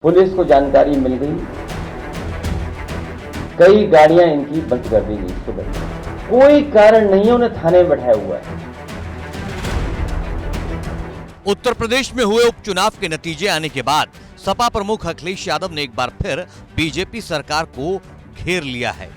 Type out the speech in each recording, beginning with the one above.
Police को जानकारी मिल गई, कई गाड़ियां इनकी बंद कर दी गई। सुबह कोई कारण नहीं है, उन्हें थाने में बैठाया हुआ है। उत्तर प्रदेश में हुए उपचुनाव के नतीजे आने के बाद सपा प्रमुख अखिलेश यादव ने एक बार फिर बीजेपी सरकार को घेर लिया है।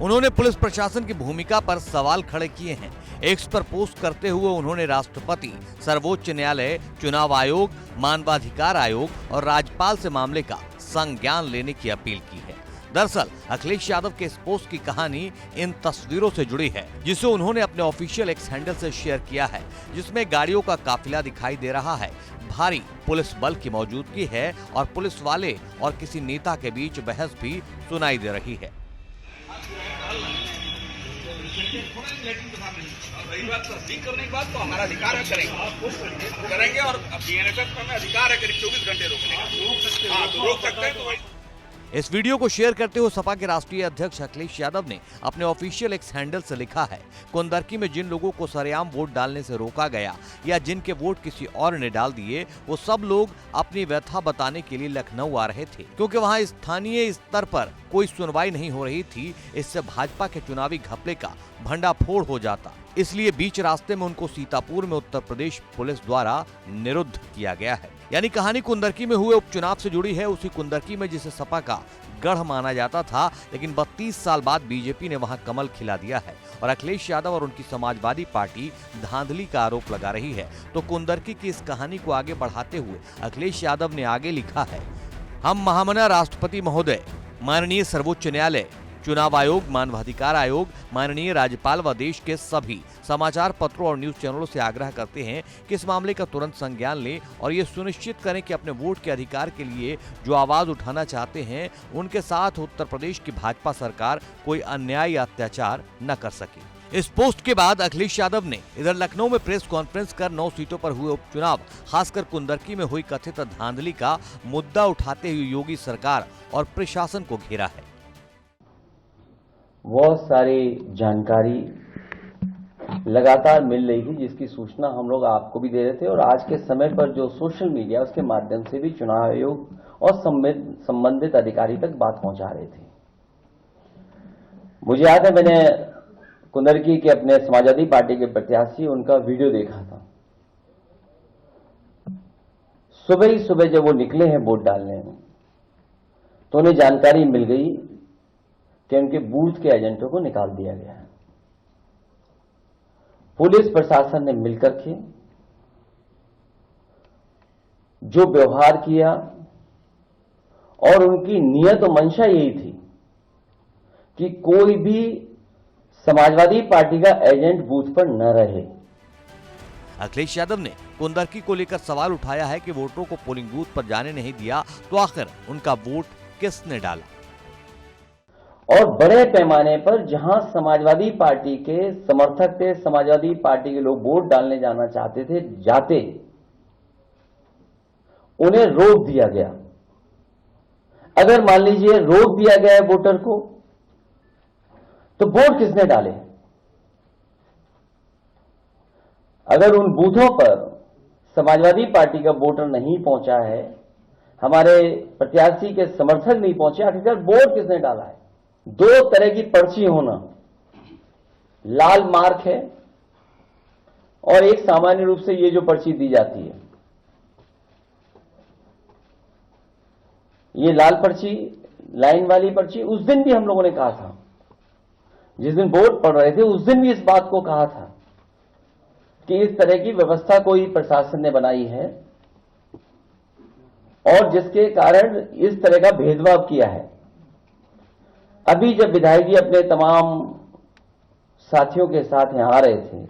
उन्होंने पुलिस प्रशासन की भूमिका पर सवाल खड़े किए हैं। एक्स पर पोस्ट करते हुए उन्होंने राष्ट्रपति, सर्वोच्च न्यायालय, चुनाव आयोग, मानवाधिकार आयोग और राज्यपाल से मामले का संज्ञान लेने की अपील की है। दरअसल अखिलेश यादव के इस पोस्ट की कहानी इन तस्वीरों से जुड़ी है, जिसे उन्होंने अपने ऑफिशियल एक्स हैंडल से शेयर किया है, जिसमें गाड़ियों का काफिला दिखाई दे रहा है। भारी पुलिस बल की मौजूदगी है और पुलिस वाले और किसी नेता के बीच बहस भी सुनाई दे रही है। रही बात तस्दीक करने के बाद तो हमारा अधिकार है, करेंगे और बीएनएसएफ का अधिकार है करीब 24 घंटे रोकने का। हाँ, तो रोक सकते हैं। तो इस वीडियो को शेयर करते हुए सपा के राष्ट्रीय अध्यक्ष अखिलेश यादव ने अपने ऑफिशियल एक्स हैंडल से लिखा है, कुंदरकी में जिन लोगों को सरेआम वोट डालने से रोका गया या जिनके वोट किसी और ने डाल दिए, वो सब लोग अपनी व्यथा बताने के लिए लखनऊ आ रहे थे, क्योंकि वहां स्थानीय स्तर पर कोई सुनवाई नहीं हो रही थी। इससे भाजपा के चुनावी घपले का भंडाफोड़ हो जाता, इसलिए बीच रास्ते में उनको सीतापुर में उत्तर प्रदेश पुलिस द्वारा निरुद्ध किया गया है। यानी कहानी कुंदरकी में हुए उपचुनाव से जुड़ी है, उसी कुंदरकी में जिसे सपा का गढ़ माना जाता था, लेकिन 32 साल बाद बीजेपी ने वहां कमल खिला दिया है और अखिलेश यादव और उनकी समाजवादी पार्टी धांधली का आरोप लगा रही है। तो कुंदरकी की इस कहानी को आगे बढ़ाते हुए अखिलेश यादव ने आगे लिखा है, हम महामना राष्ट्रपति महोदय, माननीय सर्वोच्च न्यायालय, चुनाव आयोग, मानवाधिकार आयोग, माननीय राज्यपाल व देश के सभी समाचार पत्रों और न्यूज चैनलों से आग्रह करते हैं कि इस मामले का तुरंत संज्ञान लें और ये सुनिश्चित करें कि अपने वोट के अधिकार के लिए जो आवाज उठाना चाहते हैं, उनके साथ उत्तर प्रदेश की भाजपा सरकार कोई अन्याय या अत्याचार न कर सके। इस पोस्ट के बाद अखिलेश यादव ने इधर लखनऊ में प्रेस कॉन्फ्रेंस कर 9 सीटों पर हुए उपचुनाव, खासकर कुंदरकी में हुई कथित धांधली का मुद्दा उठाते हुए योगी सरकार और प्रशासन को घेरा है। बहुत सारी जानकारी लगातार मिल रही थी, जिसकी सूचना हम लोग आपको भी दे रहे थे और आज के समय पर जो सोशल मीडिया उसके माध्यम से भी चुनाव आयोग और संबंधित अधिकारी तक बात पहुंचा रहे थे। मुझे याद है, मैंने कुंदरकी के अपने समाजवादी पार्टी के प्रत्याशी उनका वीडियो देखा था। सुबह ही सुबह जब वो निकले हैं वोट डालने में, तो उन्हें जानकारी मिल गई कि उनके बूथ के एजेंटों को निकाल दिया गया है। पुलिस प्रशासन ने मिलकर के जो व्यवहार किया और उनकी नियत और मंशा यही थी कि कोई भी समाजवादी पार्टी का एजेंट बूथ पर न रहे। अखिलेश यादव ने कुंदरकी को लेकर सवाल उठाया है कि वोटरों को पोलिंग बूथ पर जाने नहीं दिया, तो आखिर उनका वोट किसने डाला। और बड़े पैमाने पर जहां समाजवादी पार्टी के समर्थक थे, समाजवादी पार्टी के लोग वोट डालने जाना चाहते थे, जाते उन्हें रोक दिया गया। अगर मान लीजिए रोक दिया गया है वोटर को, तो वोट किसने डाले। अगर उन बूथों पर समाजवादी पार्टी का वोटर नहीं पहुंचा है, हमारे प्रत्याशी के समर्थक नहीं पहुंचे, आखिरकार वोट किसने डाला है। 2 तरह की पर्ची होना, लाल मार्क है और एक सामान्य रूप से ये जो पर्ची दी जाती है, ये लाल पर्ची, लाइन वाली पर्ची। उस दिन भी हम लोगों ने कहा था, जिस दिन वोट पड़ रहे थे, उस दिन भी इस बात को कहा था कि इस तरह की व्यवस्था कोई प्रशासन ने बनाई है और जिसके कारण इस तरह का भेदभाव किया है। अभी जब विधायक जी अपने तमाम साथियों के साथ यहां आ रहे थे,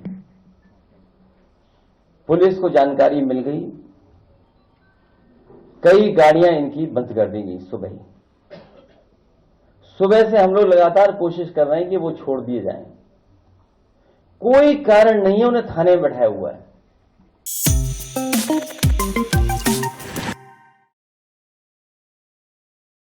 पुलिस को जानकारी मिल गई, कई गाड़ियां इनकी बंद कर दी गई। सुबह से हम लोग लगातार कोशिश कर रहे हैं कि वो छोड़ दिए जाएं। कोई कारण नहीं है, उन्हें थाने में बैठाया हुआ है।